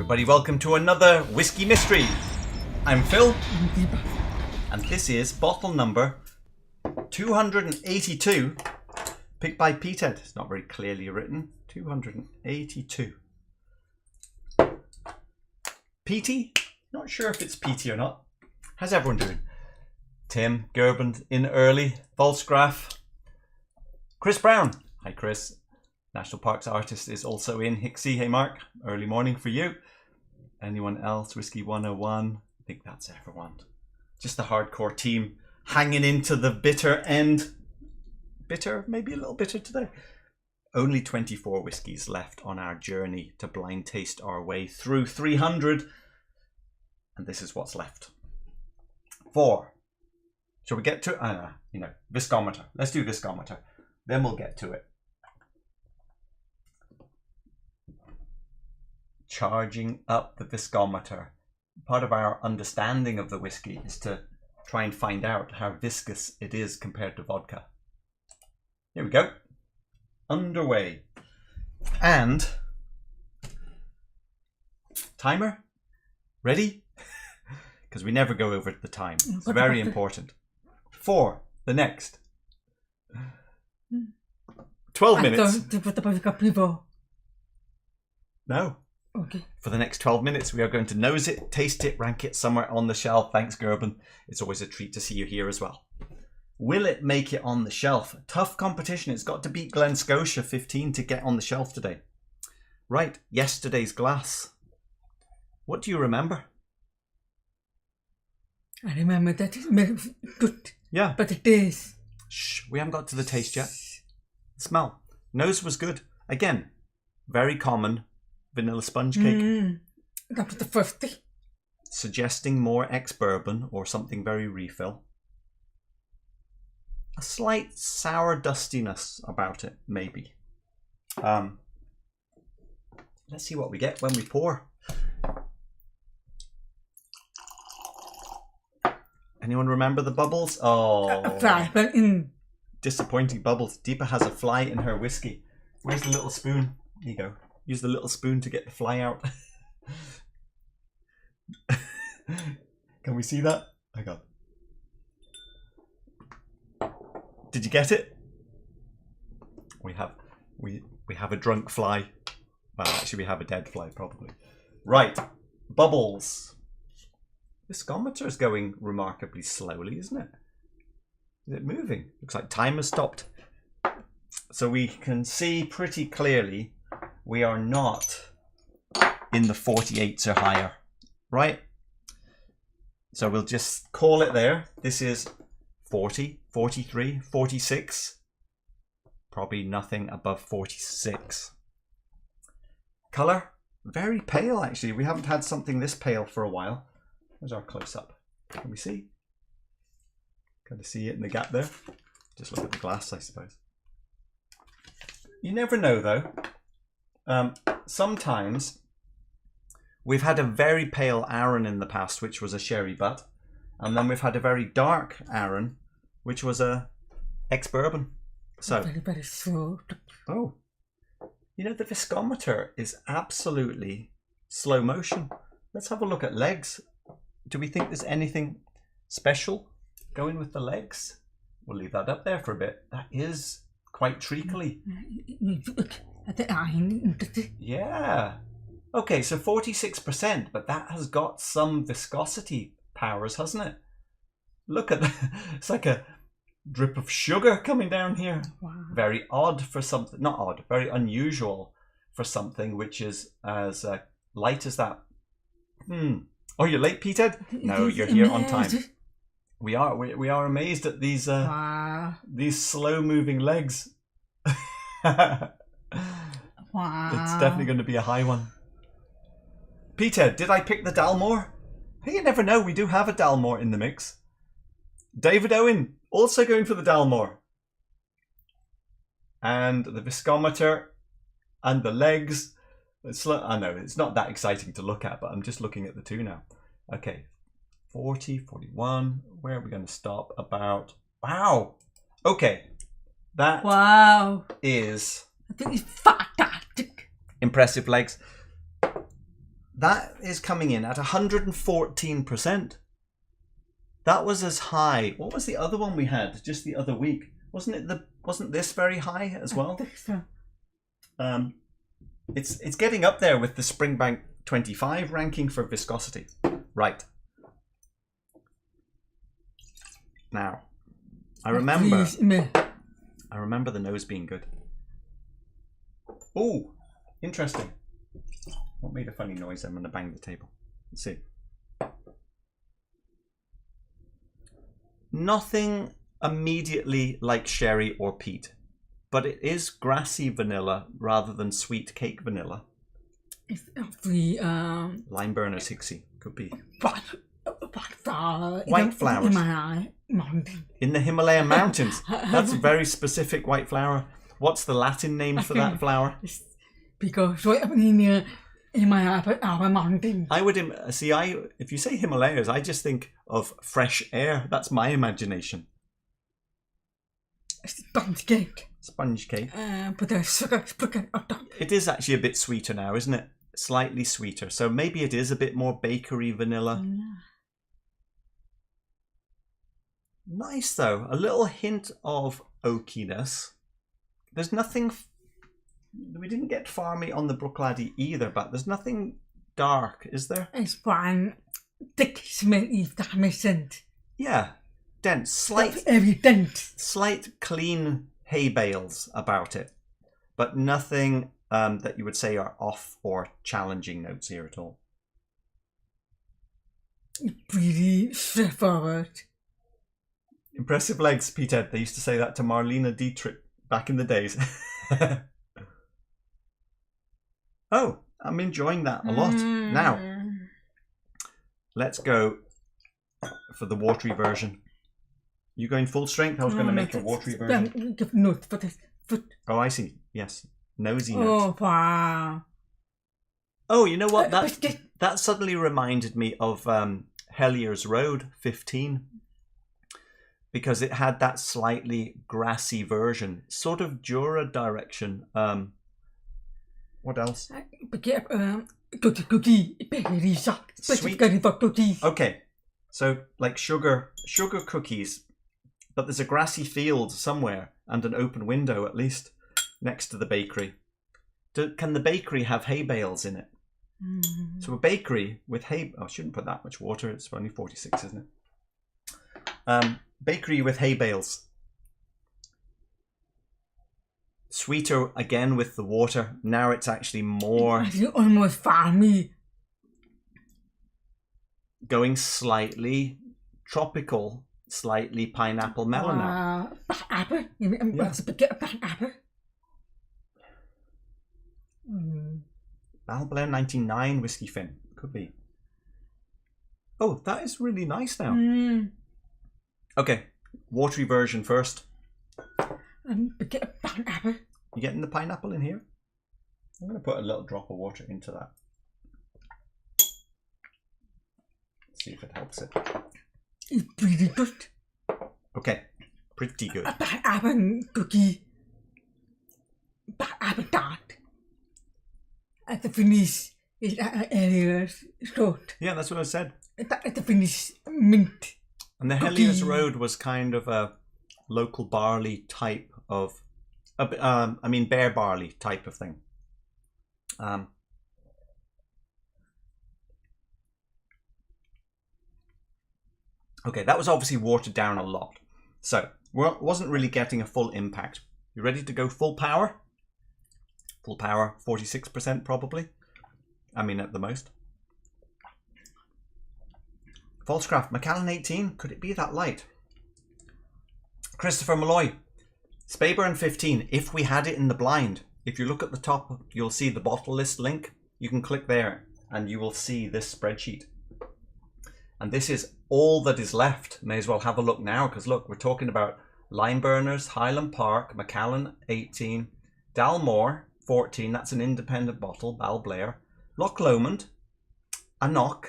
everybody, welcome to another Whiskey Mystery. I'm Phil, and this is bottle number 282, picked by Peathead. It's not very clearly written. 282. Petey? Not sure if it's Petey or not. How's everyone doing? Tim, Gerben in early, Volsgraf, Chris Brown. Hi Chris. National Parks artist is also in. Hixie, hey Mark. Early morning for you. Anyone else? Whiskey 101. I think that's everyone. Just the hardcore team hanging into the bitter end. Bitter? Maybe a little bitter today. Only 24 whiskies left on our journey to blind taste our way through 300. And this is what's left. 4. Shall we get to viscometer. Let's do viscometer. Then we'll get to it. Charging up the viscometer. Part of our understanding of the whiskey is to try and find out how viscous it is compared to vodka. Here we go. Underway. And timer. Ready? Because we never go over the time. It's very important. 4. The next. 12 minutes. No. Okay. For the next 12 minutes, we are going to nose it, taste it, rank it somewhere on the shelf. Thanks, Gerben. It's always a treat to see you here as well. Will it make it on the shelf? Tough competition. It's got to beat Glen Scotia 15 to get on the shelf today. Right, yesterday's glass. What do you remember? I remember that it smells good. Yeah. But it is. Shh, we haven't got to the taste yet. Smell. Nose was good. Again, very common. Vanilla sponge cake. That was the first thing. Suggesting more ex-bourbon or something very refill. A slight sour dustiness about it, maybe. Let's see what we get when we pour. Anyone remember the bubbles? Oh, disappointing bubbles. Deepa has a fly in her whiskey. Where's the little spoon? There you go. Use the little spoon to get the fly out. Can we see that? Hang on. Did you get it? We have a drunk fly. Well, actually, we have a dead fly probably. Right, bubbles. Viscometer is going remarkably slowly, isn't it? Is it moving? Looks like time has stopped. So we can see pretty clearly. We are not in the 48s or higher, right? So we'll just call it there. This is 40, 43, 46. Probably nothing above 46. Colour? Very pale, actually. We haven't had something this pale for a while. There's our close-up. Can we see? Can you see it in the gap there? Just look at the glass, I suppose. You never know, though. Sometimes we've had a very pale Arran in the past, which was a sherry butt, and then we've had a very dark Arran, which was a ex-bourbon. So, very, very slow. Oh, you know, the viscometer is absolutely slow motion. Let's have a look at legs. Do we think there's anything special going with the legs? We'll leave that up there for a bit. That is quite treacly. Yeah. Okay, so 46%, but that has got some viscosity powers, hasn't it? Look at that. It's like a drip of sugar coming down here. Wow. Very odd for something, not odd, very unusual for something which is as light as that. Oh, you're late, Peathead? No, you're here on time. We are amazed at these slow-moving legs. Wow. It's definitely going to be a high one. Peathead, did I pick the Dalmore? Hey, you never know. We do have a Dalmore in the mix. David Owen, also going for the Dalmore. And the viscometer and the legs. I know, it's not that exciting to look at, but I'm just looking at the two now. Okay, 40, 41. Where are we going to stop? About... Wow. Okay. That is... I think it's fantastic. Impressive legs. That is coming in at 114%. That was as high. What was the other one we had just the other week? Wasn't this very high as well? I think so. It's getting up there with the Springbank 25 ranking for viscosity. Right. Now, I remember the nose being good. Oh, interesting. What made a funny noise? I'm going to bang the table. Let's see. Nothing immediately like sherry or peat, but it is grassy vanilla rather than sweet cake vanilla. It's the Lime burners, Hixie. Could be. white flowers. in my eye. Mountain. In the Himalayan mountains. That's a very specific white flower. What's the Latin name for that flower? Because right up in my our mountain. I would see. If you say Himalayas, I just think of fresh air. That's my imagination. It's sponge cake. Sponge cake. But there's sugar on top. It is actually a bit sweeter now, isn't it? Slightly sweeter. So maybe it is a bit more bakery vanilla. Nice though. A little hint of oakiness. There's nothing. We didn't get farmy on the Brookladdy either, but there's nothing dark, is there? It's fine. Thick, smelly, if that makes sense. Yeah. Dense. Slight clean hay bales about it. But nothing that you would say are off or challenging notes here at all. Pretty straightforward. Impressive legs, Peter. They used to say that to Marlena Dietrich back in the days. Oh, I'm enjoying that a lot. Now, let's go for the watery version. You going full strength? I was going to make a watery version. Give note for this. Oh, I see. Yes. Nosy Oh, notes. wow. Oh, you know what? That suddenly reminded me of Hellier's Road 15. Because it had that slightly grassy version. Sort of Jura direction. What else? Sweet. Okay, so like sugar cookies, but there's a grassy field somewhere and an open window at least next to the bakery. Can the bakery have hay bales in it? So a bakery with hay. Oh, I shouldn't put that much water. It's only 46, isn't it? Bakery with hay bales. Sweeter again with the water. Now it's actually more. Almost farmy. Going slightly tropical, slightly pineapple melon now. Apple? Yeah. Apple? BalBlair 99 Whiskey Fin. Could be. Oh, that is really nice now. Okay, watery version first. Apple. You getting the pineapple in here? I'm going to put a little drop of water into that. See if it helps it. It's pretty good. Okay, pretty good. Apple cookie. Apple tart. At the finish is Hellier's Road. Yeah, that's what I said. At the finish, mint. And the Hellier's Road was kind of a local barley type of, bare barley type of thing. Okay, that was obviously watered down a lot. So, wasn't really getting a full impact. You ready to go full power? Full power, 46% probably. At the most. Falsecraft, Macallan 18, could it be that light? Christopher Malloy, Speyburn 15, if we had it in the blind. If you look at the top, you'll see the bottle list link. You can click there and you will see this spreadsheet. And this is all that is left. May as well have a look now, because look, we're talking about Lime Burners, Highland Park, Macallan 18, Dalmore 14, that's an independent bottle, BalBlair, Loch Lomond, Anoch,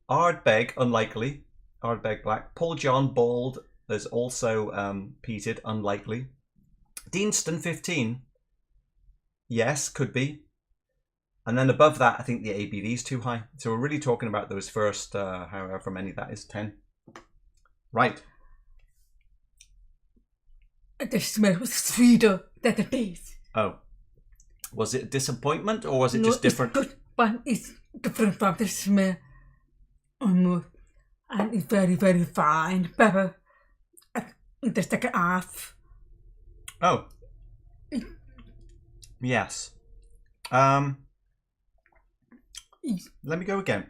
Ardbeg, unlikely, Ardbeg Black, Paul John Bald is also peated, unlikely, Deanston 15, yes, could be, And then above that, I think the ABV is too high. So we're really talking about those first, however many that is, 10. Right. The smell was sweeter than the taste. Oh. Was it a disappointment or was it just different? It's good, but it's different from the smell. Almost. And it's very, very fine. Pepper. There's like a half. Oh. Yes. Let me go again.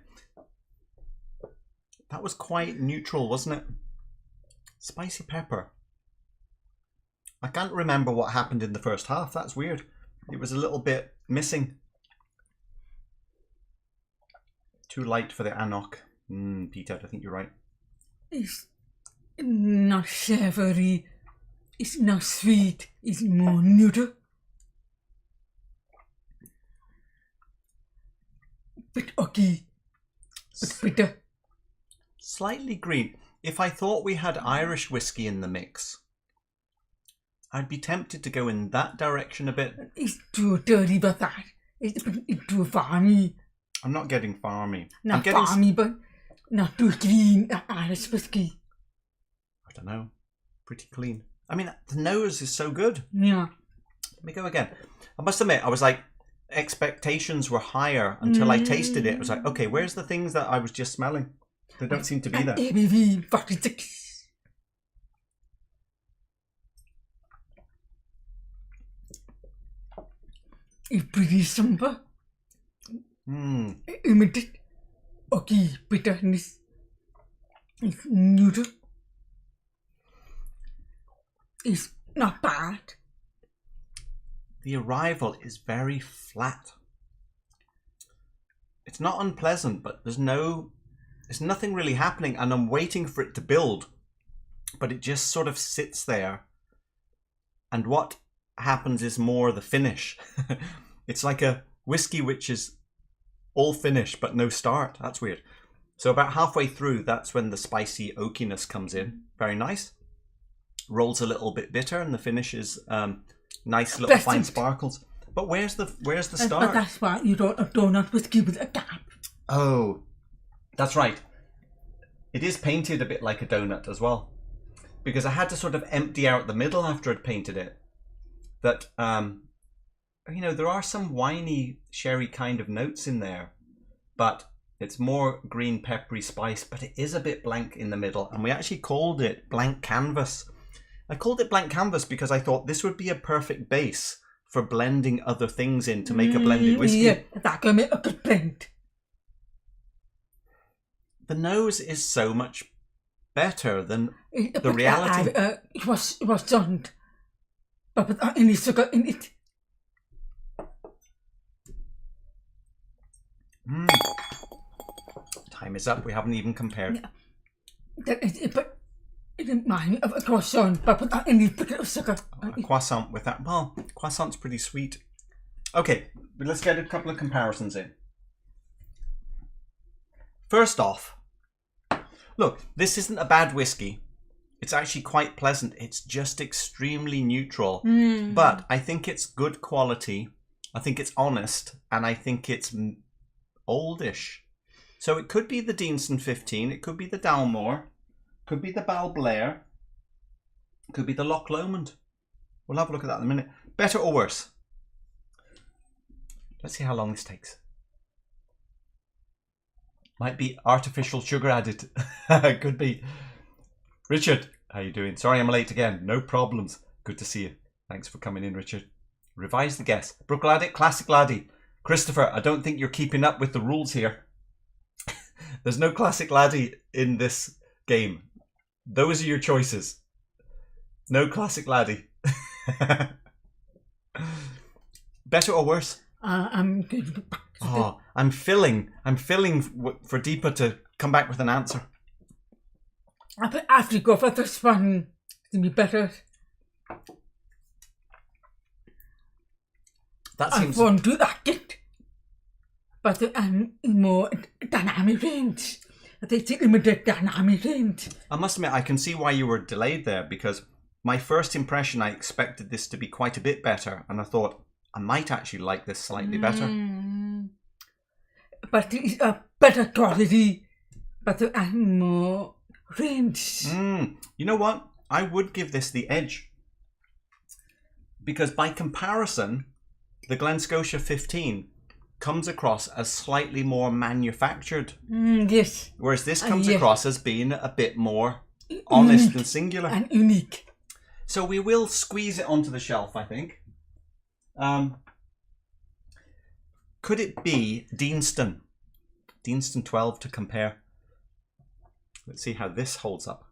That was quite neutral, wasn't it? Spicy pepper. I can't remember what happened in the first half. That's weird. It was a little bit missing. Too light for the Anok. Peter, I think you're right. It's not savory. It's not sweet. It's more neutral. Bit oaky. Bit bitter. Slightly green. If I thought we had Irish whiskey in the mix, I'd be tempted to go in that direction a bit. It's too dirty for that. It's too farmy. I'm not getting farmy. Not farmy, but not too clean. Irish whiskey. I don't know. Pretty clean. I mean, the nose is so good. Yeah. Let me go again. I must admit, I was like, expectations were higher until I tasted it. I was like, okay, where's the things that I was just smelling? They don't seem to be there. ABV 46. It's pretty simple. Immediate. Okay, bitterness. It's neutral. It's not bad. The arrival is very flat. It's not unpleasant, but there's nothing really happening, and I'm waiting for it to build, but it just sort of sits there. And what happens is more the finish. It's like a whiskey which is all finish but no start. That's weird. So about halfway through, that's when the spicy oakiness comes in. Very nice. Rolls a little bit bitter, and the finish is nice little fine sparkles. But where's the start? But that's why you don't have donut whiskey with a gap. Oh, that's right. It is painted a bit like a donut as well, because I had to sort of empty out the middle after I'd painted it. That there are some winey sherry kind of notes in there, but it's more green peppery spice. But it is a bit blank in the middle, and we actually called it blank canvas. I called it blank canvas because I thought this would be a perfect base for blending other things in to make a blended whiskey. Yeah, that can make a good blend. The nose is so much better than the reality. It was done, but without any sugar in it. Time is up. We haven't even compared. But it reminds me of a croissant, but without any sugar. A croissant with that. Well, croissant's pretty sweet. Okay, let's get a couple of comparisons in. First off, look, this isn't a bad whiskey. It's actually quite pleasant. It's just extremely neutral. But I think it's good quality. I think it's honest. And I think it's oldish. So it could be the Deanson 15. It could be the Dalmore. Could be the BalBlair. Could be the Loch Lomond. We'll have a look at that in a minute. Better or worse? Let's see how long this takes. Might be artificial sugar added. Could be. Richard, how you doing? Sorry I'm late again. No problems. Good to see you. Thanks for coming in, Richard. Revise the guess. Brook Laddie, Classic Laddie. Christopher, I don't think you're keeping up with the rules here. There's no Classic Laddie in this game. Those are your choices. No Classic Laddie. Better or worse? I'm good. Oh, I'm filling for Deepa to come back with an answer. I have to go for this one to be better. That seems. I won't do that yet. But I'm more dynamic range. It's limited dynamic range. I must admit, I can see why you were delayed there, because my first impression, I expected this to be quite a bit better, and I thought I might actually like this slightly better. but it's a better quality, better and more range. You know what? I would give this the edge. Because by comparison, the Glen Scotia 15 comes across as slightly more manufactured. Yes. Whereas this comes across as being a bit more honest Unique and singular. and unique. So we will squeeze it onto the shelf, I think. Could it be Deanston? Deanston 12 to compare. Let's see how this holds up.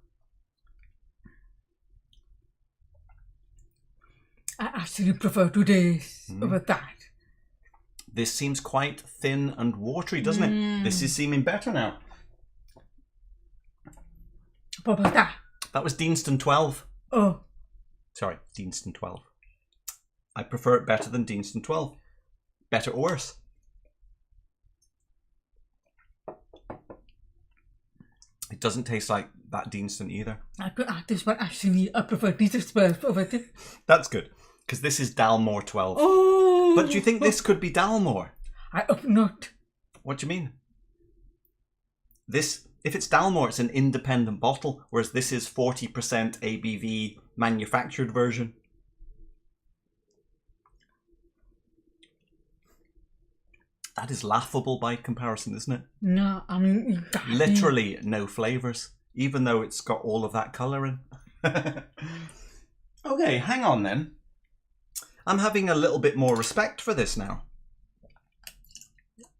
I actually prefer today's over that. This seems quite thin and watery, doesn't it? This is seeming better now. What about that? That was Deanston 12. Oh. Sorry, Deanston 12. I prefer it better than Deanston 12. Better or worse? It doesn't taste like that Deanston either. This one actually, I prefer this 12 over this. That's good, because this is Dalmore 12. Oh. But do you think this could be Dalmore? I hope not. What do you mean? This, if it's Dalmore, it's an independent bottle, whereas this is 40% ABV manufactured version. That is laughable by comparison, isn't it? No, I mean... Literally no flavours, even though it's got all of that colour in. Okay, hang on then. I'm having a little bit more respect for this now.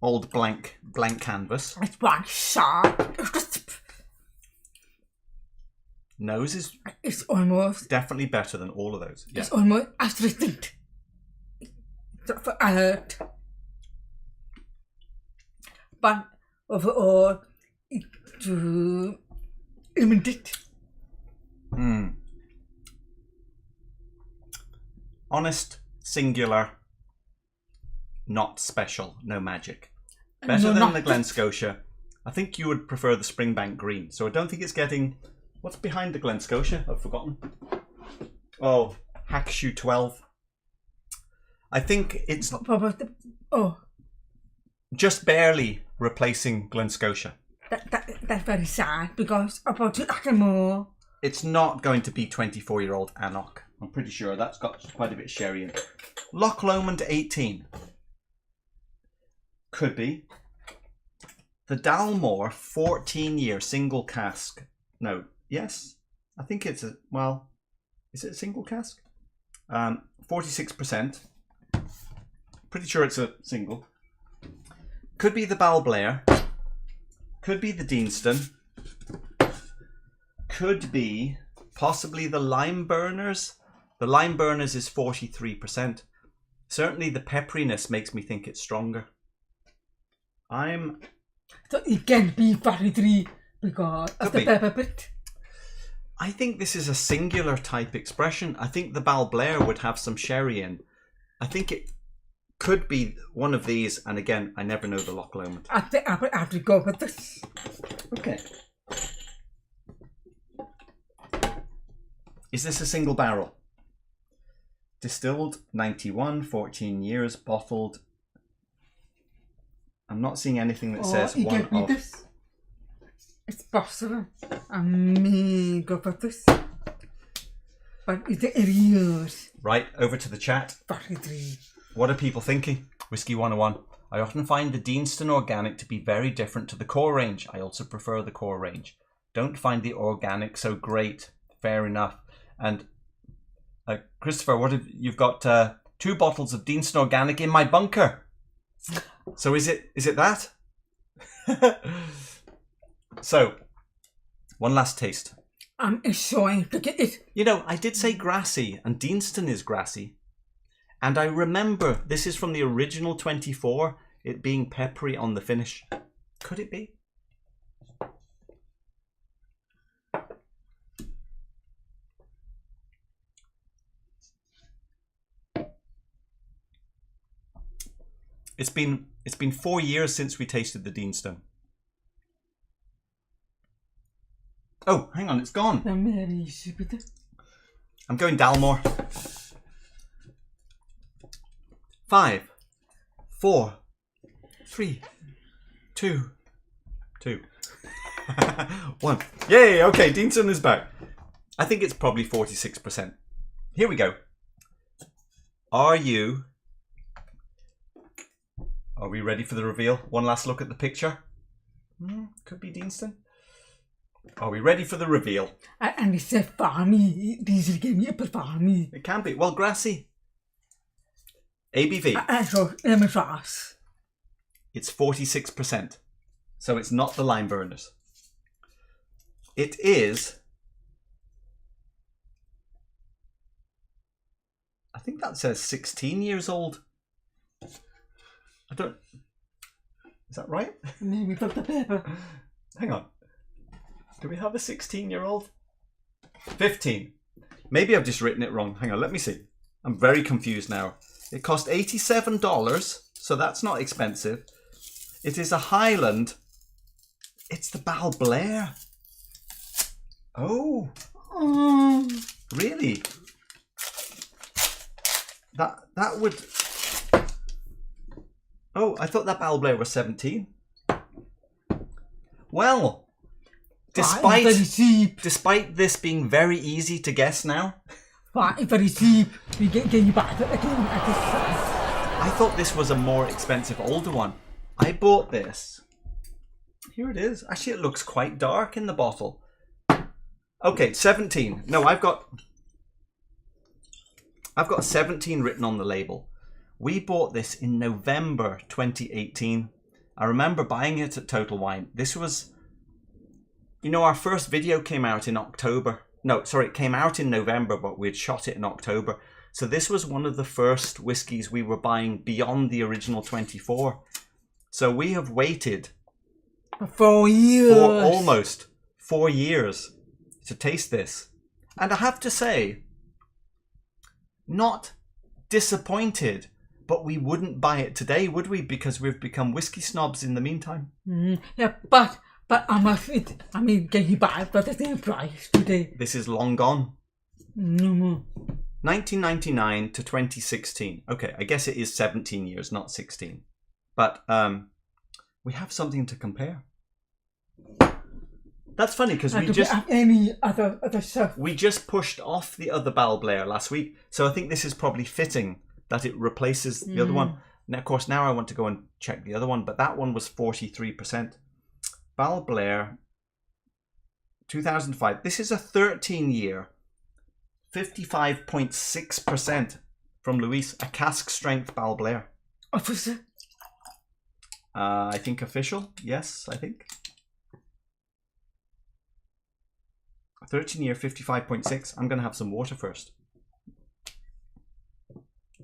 Old blank canvas. It's one sharp. Nose is It's almost... definitely better than all of those. Yeah. It's almost as distinct. For alert. But overall, it's limited. Honest, singular, not special, no magic. Better No, than the Glen Scotia. I think you would prefer the Springbank green. So I don't think it's getting... What's behind the Glen Scotia? I've forgotten. Oh, Hackshoe 12. I think it's just barely replacing Glen Scotia. That's very sad because about it more. It's not going to be 24-year-old Annock. I'm pretty sure that's got quite a bit of sherry in it. Loch Lomond 18. Could be. The Dalmore 14-year single cask. No, yes. I think it's a, well, is it a single cask? 46%. Pretty sure it's a single. Could be the BalBlair. Could be the Deanston. Could be possibly the Lime Burners. The Lime Burners is 43%. Certainly the pepperiness makes me think it's stronger. So it can be 43 because of the pepper bit. I think this is a singular type expression. I think the BalBlair would have some sherry in. I think it could be one of these, and again, I never know the Loch Lomond. I have to go with this. Okay. Is this a single barrel? Distilled 91, 14 years, bottled. I'm not seeing anything that says one of. This. It's possible. I may go for this. But it's the areas. Right, over to the chat. 43. What are people thinking? Whisky 101. I often find the Deanston Organic to be very different to the core range. I also prefer the core range. Don't find the organic so great. Fair enough. And Christopher, what have you've got 2 bottles of Deanston Organic in my bunker. So is it that? So, one last taste. I'm enjoying to get it. You know, I did say grassy, and Deanston is grassy. And I remember, this is from the original 24, it being peppery on the finish. Could it be? It's been 4 years since we tasted the Deanston. Oh, hang on, it's gone. I'm going Dalmore. 5, 4, 3, Two. 1. Yay, okay, Deanson is back. I think it's probably 46%. Here we go. Are we ready for the reveal? One last look at the picture. Could be Deanston. Are we ready for the reveal? And it's a farmy. These give me a farmy. It can be. Well, grassy. ABV. So, let me fast. It's 46%. So it's not the lime burners. It is... I think that says 16 years old. I don't... Is that right? Maybe put the paper. Hang on. Do we have a 16-year-old? 15. Maybe I've just written it wrong. Hang on, let me see. I'm very confused now. It cost $87, so that's not expensive. It is a Highland. It's the BalBlair. Oh. Really? That would... Oh, I thought that BalBlair was 17. Well, despite this being very easy to guess now. Very cheap. We get you back again. I thought this was a more expensive older one. I bought this. Here it is. Actually, it looks quite dark in the bottle. Okay, 17. No, I've got a 17 written on the label. We bought this in November 2018. I remember buying it at Total Wine. This was, you know, our first video came out in October. No, sorry, it came out in November, but we had shot it in October. So this was one of the first whiskies we were buying beyond the original 24. So we have waited 4 years. For almost 4 years to taste this. And I have to say, not disappointed, but we wouldn't buy it today, would we? Because we've become whiskey snobs in the meantime. Yeah, but I mean, can you buy it for the same price today? This is long gone. No more. 1999 to 2016. Okay, I guess it is 17 years, not 16. But we have something to compare. That's funny because we just any other stuff. We just pushed off the other BalBlair last week, so I think this is probably fitting that it replaces the other one. And of course, now I want to go and check the other one, but that one was 43%. BalBlair, 2005. This is a 13-year, 55.6% from Luis, a cask strength BalBlair. Officer. I think official. Yes, I think. 13-year, 55.6. I'm going to have some water first.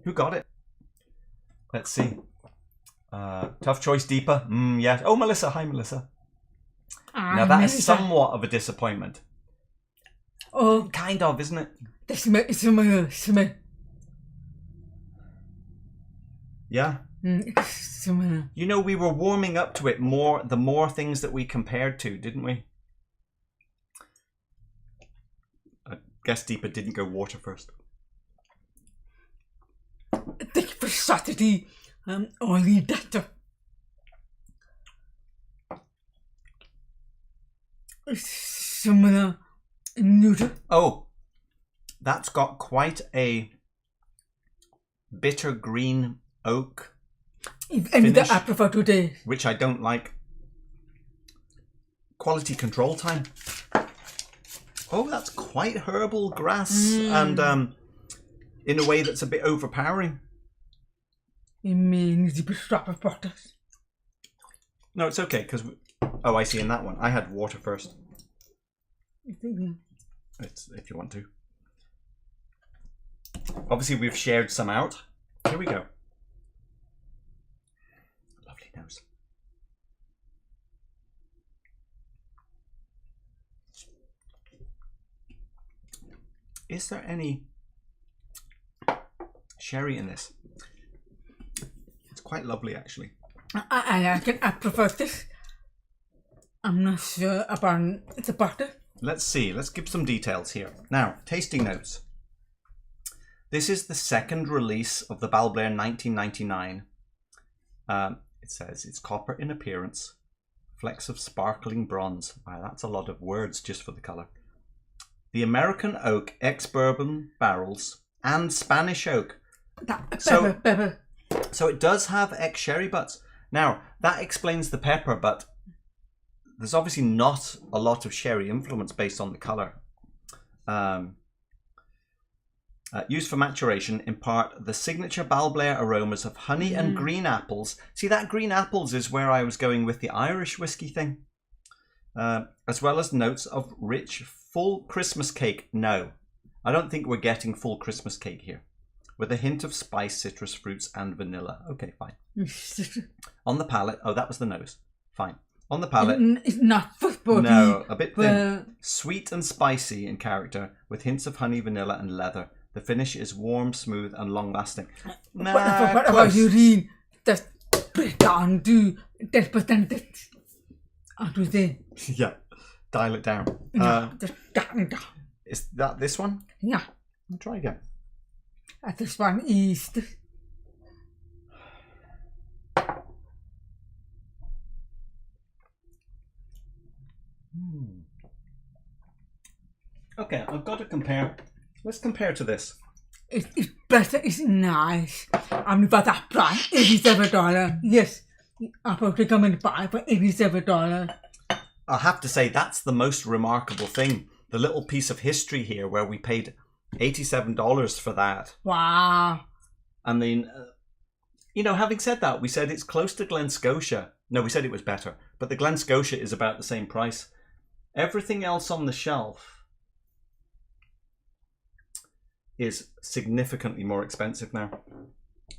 Who got it? Let's see. Tough choice, deeper. Yeah. Oh, Melissa. Hi, Melissa. Now that is somewhat of a disappointment. Oh, kind of, isn't it? Smell. Yeah. You know, we were warming up to it more. The more things that we compared to, didn't we? I guess deeper didn't go water first. Thank you for Saturday. Only data. Similar neuter. Oh, that's got quite a bitter green oak finish, I prefer today, which I don't like. Quality control time. Oh, that's quite herbal grass and in a way that's a bit overpowering. It means you stop at practice. No, it's okay because. Oh, I see. In that one, I had water first. It's if you want to. Obviously, we've shared some out. Here we go. Lovely nose. Is there any sherry in this? It's quite lovely, actually. I prefer this. I'm not sure about the butter. Let's see. Let's give some details here. Now, tasting notes. This is the second release of the BalBlair 1999. It says it's copper in appearance, Flecks of sparkling bronze. Wow, that's a lot of words just for the colour. The American oak, ex-bourbon barrels, and Spanish oak. So it does have ex-sherry butts. Now, that explains the pepper, but there's obviously not a lot of sherry influence based on the colour. Used for maturation, impart the signature BalBlair aromas of honey and green apples. See, that green apples is where I was going with the Irish whiskey thing. As well as notes of rich, full Christmas cake. No, I don't think we're getting full Christmas cake here. With a hint of spice, citrus fruits, and vanilla. Okay, fine. On the palate, oh, that was the nose. Fine. On the palate, It's not for body. no, a bit thin. Sweet and spicy in character, with hints of honey, vanilla, and leather. The finish is warm, smooth, and long-lasting. What about urine? Just break down to 10%. How do they? Yeah, dial it down. Just dial it down. Is that this one? Yeah. I'll try again. This one is. Okay, I've got to compare. Let's compare to this. It's better, it's nice. I'm for that price, $87. Yes, I'll probably come and buy for $87. I'll have to say that's the most remarkable thing. The little piece of history here where we paid $87 for that. Wow. And then, you know, having said that, we said it's close to Glen Scotia. No, we said it was better. But the Glen Scotia is about the same price. Everything else on the shelf is significantly more expensive now.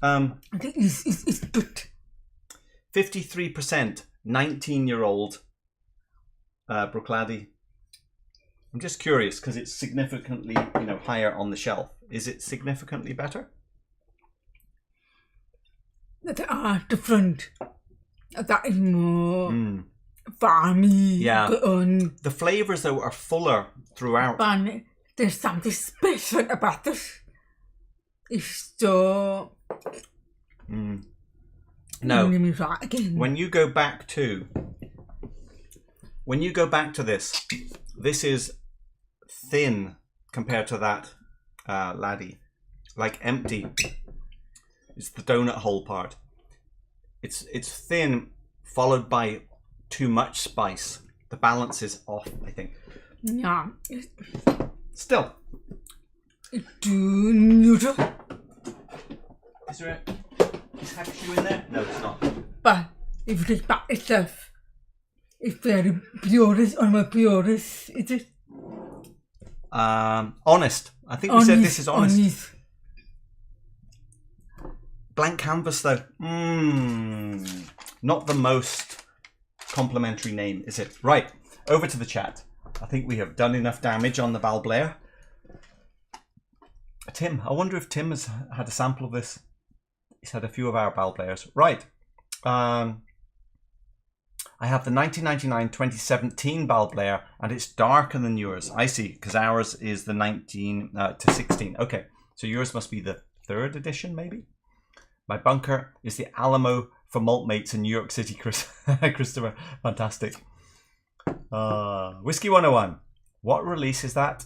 I think it's good. 53%, 19-year-old Bruichladdich. I'm just curious because it's significantly, you know, higher on the shelf. Is it significantly better? They are different. That is more farmy. Yeah. The flavours though are fuller throughout. But there's something special about this. It's so. No. Let me try again. When you go back to this, this is thin compared to that laddie, like empty. It's the donut hole part. It's thin, followed by too much spice. The balance is off, I think. Yeah. Still. It's too neutral. Is there is Hackshoe in there? No, it's not. But if you take back itself, it's very purist, almost purist, is it? Honest. I think we said this is honest. Blank canvas though. Not the most complimentary name, is it? Right, over to the chat. I think we have done enough damage on the BalBlair. Tim, I wonder if Tim has had a sample of this. He's had a few of our BalBlairs. Right. I have the 1999-2017 BalBlair, and it's darker than yours. I see, because ours is the 19 to 16. Okay, so yours must be the 3rd edition, maybe? My bunker is the Alamo for Malt Mates in New York City, Christopher. Fantastic. Whiskey 101. What release is that?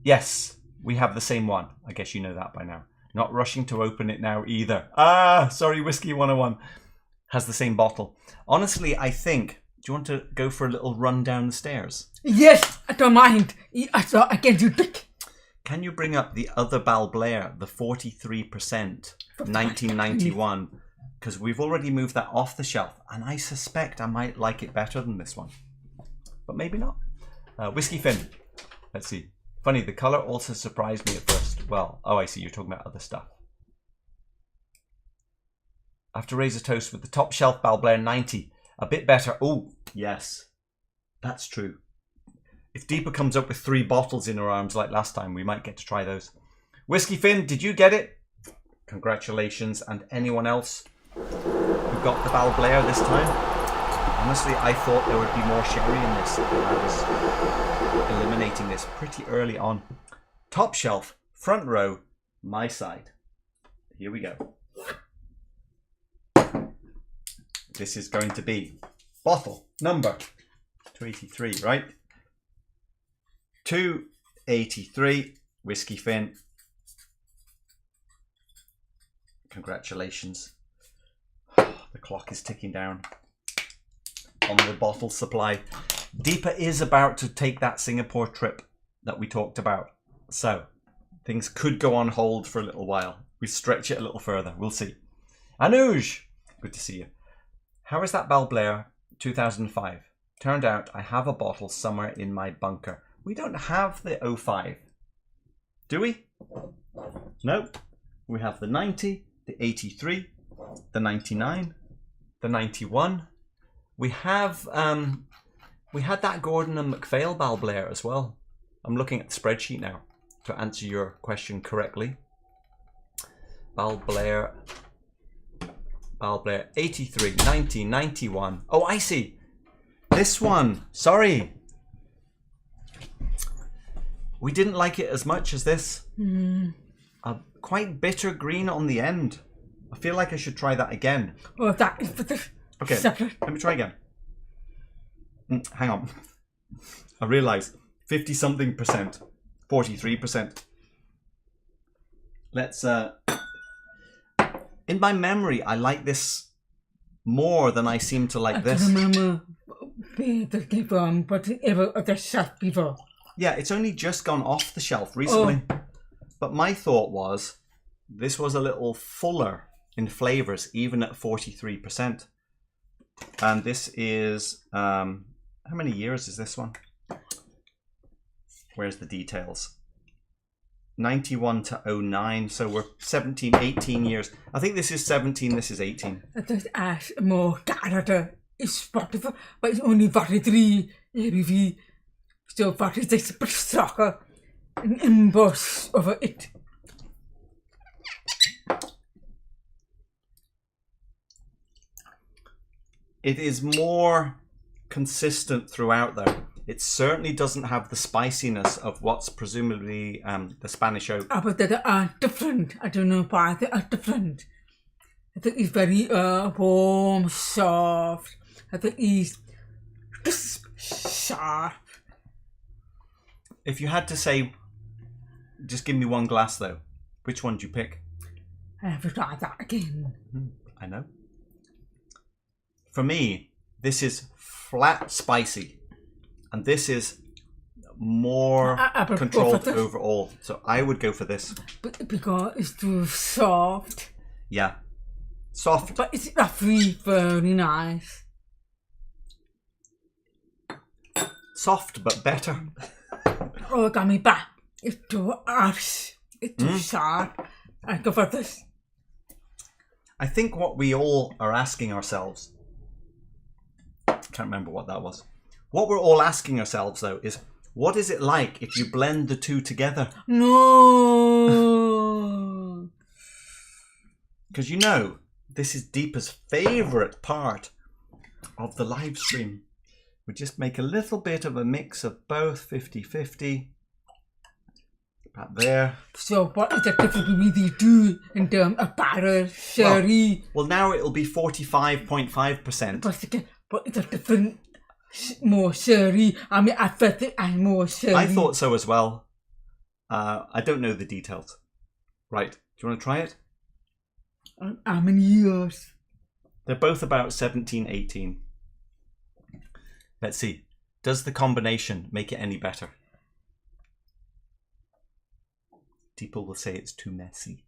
Yes, we have the same one. I guess you know that by now. Not rushing to open it now either. Sorry, Whiskey 101 has the same bottle. Honestly, I think, do you want to go for a little run down the stairs? Yes, I don't mind. I can do it. Can you bring up the other BalBlair, the 43%, 1991? Because we've already moved that off the shelf, and I suspect I might like it better than this one. But maybe not. Whiskey Finn. Let's see. Funny, the colour also surprised me at first. Well, oh, I see, you're talking about other stuff. I have to raise a toast with the top shelf BalBlair 90. A bit better. Oh, yes. That's true. If Deepa comes up with 3 bottles in her arms like last time, we might get to try those. Whiskey Finn, did you get it? Congratulations. And anyone else who got the BalBlair this time? Honestly, I thought there would be more sherry in this, and I was eliminating this pretty early on. Top shelf, front row, my side. Here we go. This is going to be Bottle number 283, right? 283 Whiskey Finn. Congratulations. The clock is ticking down on the bottle supply. Deepa is about to take that Singapore trip that we talked about. So things could go on hold for a little while. We stretch it a little further. We'll see. Anuj, good to see you. How is that BalBlair 2005? Turned out I have a bottle somewhere in my bunker. We don't have the 05. Do we? No. We have the 90, the 83, the 99, the 91. We have we had that Gordon and MacPhail BalBlair as well. I'm looking at the spreadsheet now to answer your question correctly. BalBlair 83, 90, 91. Oh, I see. This one. Sorry. We didn't like it as much as this. Quite bitter green on the end. I feel like I should try that again. Oh, that is for the Okay, separate. let me try again. Hang on. I realised 50-something%, 43%. Let's, in my memory, I like this more than I seem to like this. I remember but ever at the shop before. Yeah, it's only just gone off the shelf recently. Oh. But my thought was, this was a little fuller in flavours, even at 43%. And this is, how many years is this one? Where's the details? 91 to 09, so we're 17, 18 years. I think this is 17, this is 18. There's ash more character is Spotify, but it's only 43 ABV. So 46 but soccer an emboss over it. It is more consistent throughout though. It certainly doesn't have the spiciness of what's presumably the Spanish oak. But they are different. I don't know why they are different. I think it's very warm, soft. I think it's crisp, sharp. If you had to say, just give me one glass though, which one do you pick? I have to try that again. I know. For me, this is flat spicy, and this is more controlled overall. So I would go for this. But because it's too soft. Yeah. Soft. But it's roughly very nice. Soft, but better. Oh, got me back. It's too harsh. It's too sharp. I go for this. I think what we all are asking ourselves, can't remember what that was. What we're all asking ourselves though is, what is it like if you blend the two together? No. Because you know, this is Deepa's favourite part of the live stream. We just make a little bit of a mix of both, 50-50. About there. So what is the difference between these two in terms of barrel, sherry? Well, now it'll be 45.5%. But it's a different, more sherry. I mean, I felt it and more sherry. I thought so as well. I don't know the details. Right, do you want to try it? How many years? They're both about 17, 18. Let's see. Does the combination make it any better? People will say it's too messy.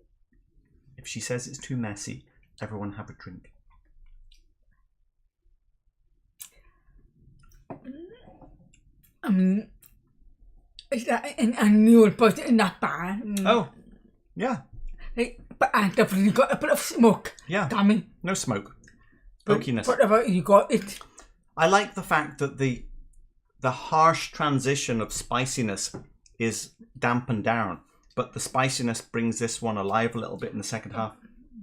If she says it's too messy, everyone have a drink. I mean, I knew it wasn't that bad. Oh, yeah. But I definitely got a bit of smoke. Yeah. Coming. No smoke. Smokiness. Whatever, you got it. I like the fact that the harsh transition of spiciness is dampened down, but the spiciness brings this one alive a little bit in the second half.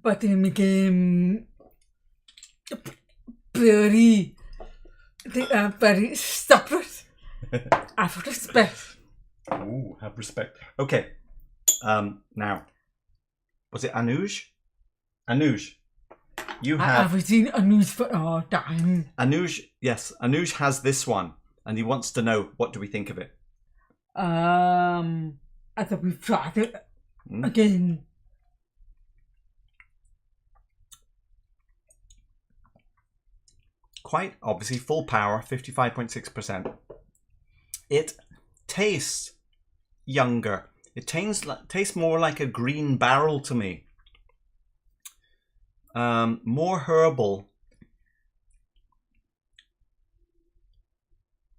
But it became very separate. I have respect. Ooh, have respect. Okay. Now, was it Anuj? Anuj, You I have haven't seen Anuj for a time. Anuj. Yes, Anuj has this one, and he wants to know what do we think of it. I thought we've tried it again. Quite obviously full power, 55.6%. It tastes younger. It tastes more like a green barrel to me. More herbal.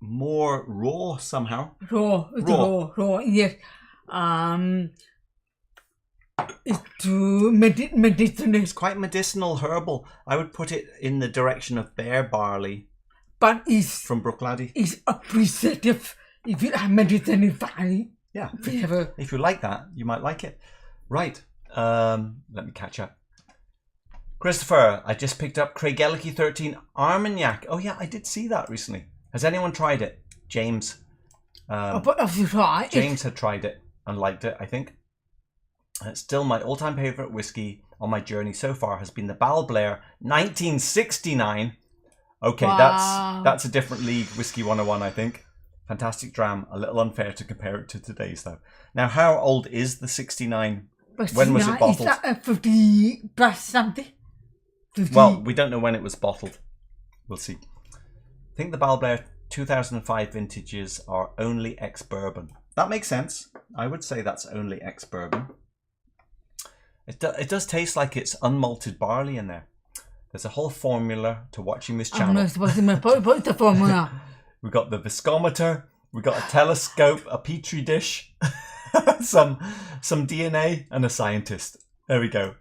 More raw somehow. Raw, yes. It's too medicinal. It's quite medicinal, herbal. I would put it in the direction of bear barley. But it's from Brooklady. It's appreciative if you have medicinal yeah. flavor. If you like that, you might like it. Right. Let me catch up. Christopher, I just picked up Craigellachie 13 Armagnac. Oh yeah, I did see that recently. Has anyone tried it? James. But have you tried James had tried it and liked it, I think. It's still my all-time favourite whiskey on my journey so far has been the BalBlair 1969. Okay, wow. that's a different league, Whiskey 101, I think. Fantastic dram. A little unfair to compare it to today's, though. Now, how old is the 69? When was it bottled? Is that 50 plus something? 50? Well, we don't know when it was bottled. We'll see. I think the BalBlair 2005 vintages are only ex-bourbon. That makes sense. I would say that's only ex-bourbon. It does taste like it's unmalted barley in there. There's a whole formula to watching this channel. What's the formula? We've got the viscometer, we've got a telescope, a petri dish, some DNA, and a scientist. There we go.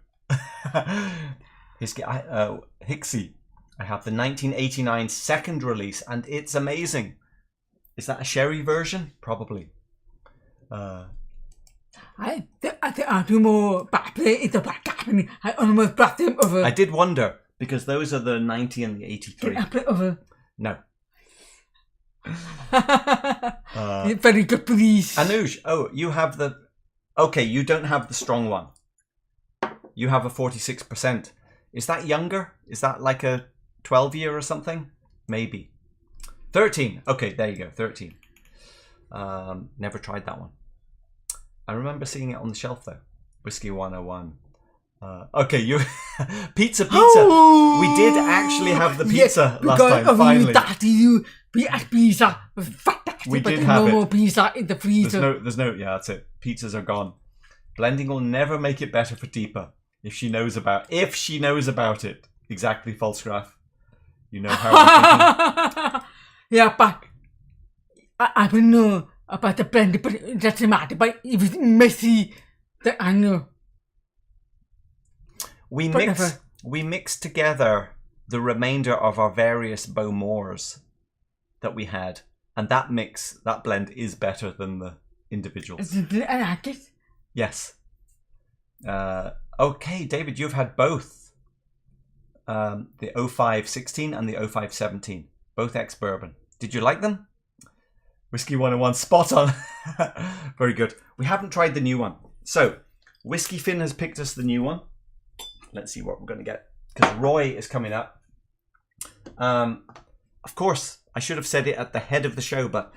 Hixie. I have the 1989 second release, and it's amazing. Is that a sherry version? Probably. I do more BalBlair in the back. I almost brought them over. I did wonder, because those are the 90 and the 83. Over. No. Very good, please. Anuj, oh, you have the... Okay, you don't have the strong one. You have a 46%. Is that younger? Is that like a 12-year or something? Maybe. 13. Okay, there you go, 13. Never tried that one. I remember seeing it on the shelf, though. Whiskey 101. Okay, you... pizza. Oh, we did actually have the pizza last time, finally. Pizza. We did have no more pizza in the freezer. There's no, yeah, that's it. Pizzas are gone. Blending will never make it better for Deepa if she knows about it. Exactly, Falsgraf. You know how I'm thinking. Yeah, but I don't know about the blend, but it doesn't matter. But if it's messy, then I know. We mixed together the remainder of our various Bowmores that we had, and that blend is better than the individuals. I like it. Yes. Okay, David, you've had both the 0516 and the 0517, both ex-bourbon. Did you like them? Whiskey 101, spot on. Very good. We haven't tried the new one. So, Whiskey Finn has picked us the new one. Let's see what we're going to get, because Roy is coming up. Of course, I should have said it at the head of the show, but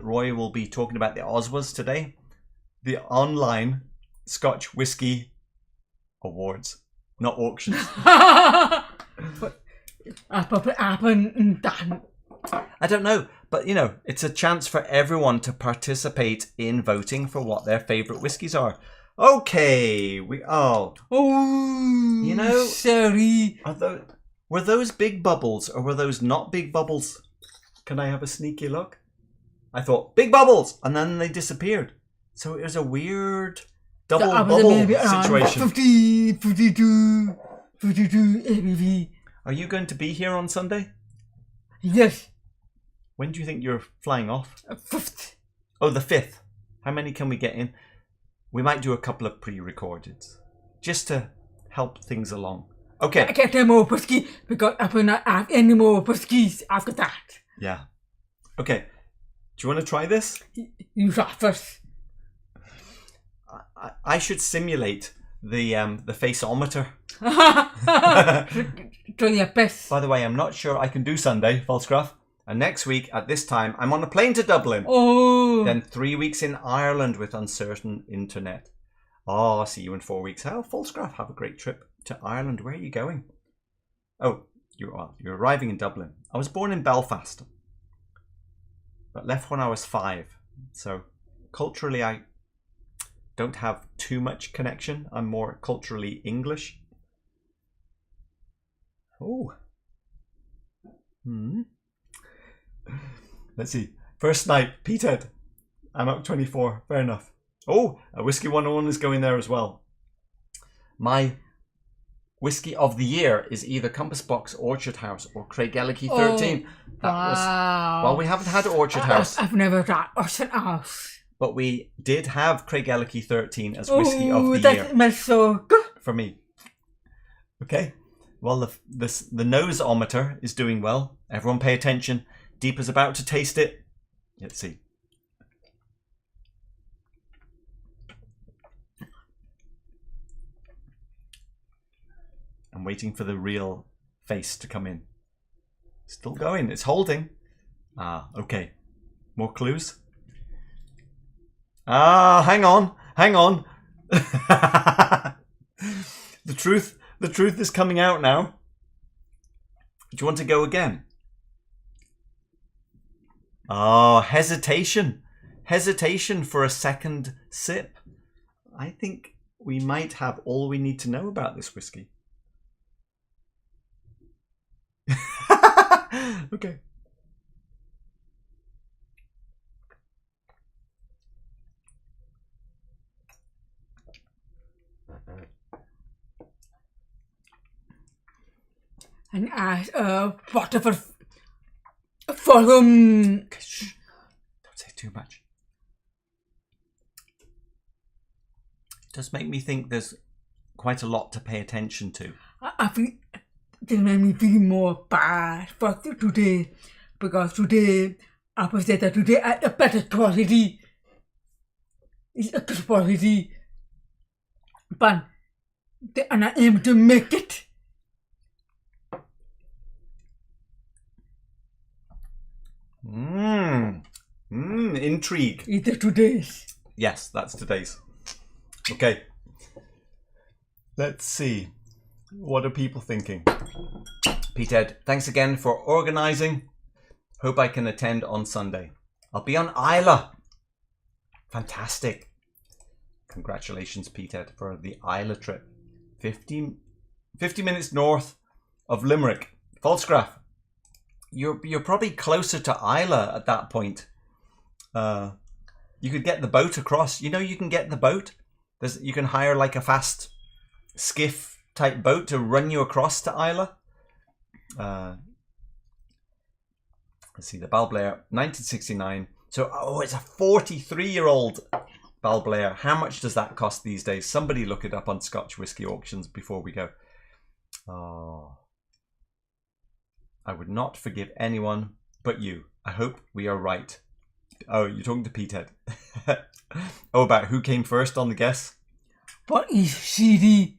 Roy will be talking about the Oswas today. The online Scotch Whiskey Awards, not auctions. I don't know, but you know, it's a chance for everyone to participate in voting for what their favourite whiskies are. Okay, you know, sorry. Were those big bubbles or were those not big bubbles? Can I have a sneaky look? I thought big bubbles, and then they disappeared. So it was a weird double bubble situation. 52 ABV. Are you going to be here on Sunday? Yes. When do you think you're flying off? 5th. Oh, the 5th. How many can we get in? We might do a couple of pre-recorded, just to help things along. Okay. I get them more whiskey because I will not have any more whiskies after that. Yeah. Okay. Do you want to try this? You try first. I should simulate the faceometer. Try your best. By the way, I'm not sure I can do Sunday, Falscraft. And next week at this time, I'm on a plane to Dublin. Oh. Then 3 weeks in Ireland with uncertain internet. Oh, I'll see you in 4 weeks. Oh, Falscraft, have a great trip to Ireland. Where are you going? Oh, you're arriving in Dublin. I was born in Belfast, but left when I was 5. So culturally, I don't have too much connection. I'm more culturally English. Oh. Let's see. First night, Petehead. I'm up 24. Fair enough. Oh, a Whisky 101 is going there as well. My Whisky of the year is either Compass Box Orchard House or Craigellachie 13. Well, we haven't had Orchard House. I've never had Orchard House. But we did have Craigellachie 13 as Whisky of the that year. smells so good. For me. Okay. Well, the nose-ometer is doing well. Everyone pay attention. Deepa's about to taste it. Let's see. I'm waiting for the real face to come in. Still going. It's holding. Ah, okay. More clues? Ah, hang on. Hang on. The truth is coming out now. Do you want to go again? Oh, hesitation. Hesitation for a second sip. I think we might have all we need to know about this whiskey. Okay. And as whatever for them. Shh. Don't say too much. It does make me think there's quite a lot to pay attention to. I think it made me feel more bad for today, because today I was that today at a better quality. It's a good quality, but and I aim to make it. Intrigue. Either today's. Yes, that's today's. Okay. Let's see. What are people thinking? Petehead, thanks again for organising. Hope I can attend on Sunday. I'll be on Isla. Fantastic. Congratulations, Petehead, for the Isla trip. 50 minutes north of Limerick. Falscraft. You're probably closer to Isla at that point. You could get the boat across. You know, you can get the boat. You can hire like a fast skiff type boat to run you across to Isla. Let's see, the BalBlair, 1969. So, it's a 43-year-old BalBlair. How much does that cost these days? Somebody look it up on Scotch Whisky Auctions before we go. Oh, I would not forgive anyone but you. I hope we are right. Oh, you're talking to Petehead. Oh, about who came first on the guess? What is CD?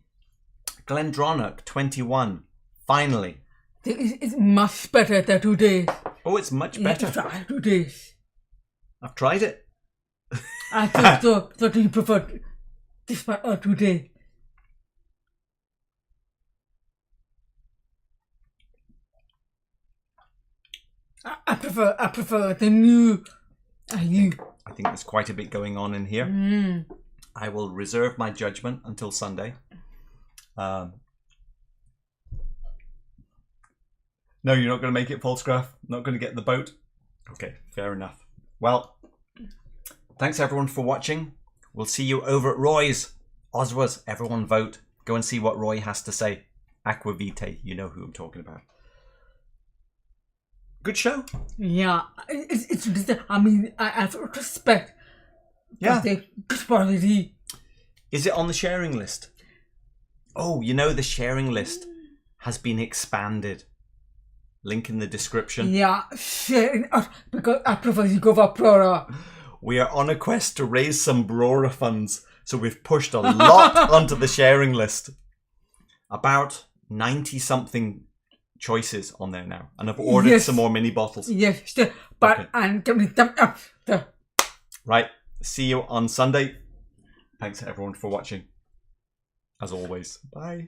Glendronach, 21. Finally. It's much better than today's. Oh, it's much better. Try today's. I've tried it. I think so. So do you prefer this one or today? I prefer the new. I think there's quite a bit going on in here. I will reserve my judgment until Sunday. No, you're not going to make it, Falscraft. Not going to get the boat. Okay, fair enough. Well, thanks everyone for watching. We'll see you over at Roy's. Oswas, everyone vote. Go and see what Roy has to say. Aquavitae, you know who I'm talking about. Good show. Yeah, it's I mean, I have respect. Yeah. The good quality. Is it on the sharing list? Oh, you know the sharing list has been expanded. Link in the description. Yeah, sharing because I prefer to go for Brora. We are on a quest to raise some Brora funds So we've pushed a lot onto the sharing list. About 90-something choices on there now. And I've ordered some more mini bottles. Yes, but Okay. and give me them up. Right. See you on Sunday. Thanks everyone for watching. As always. Bye.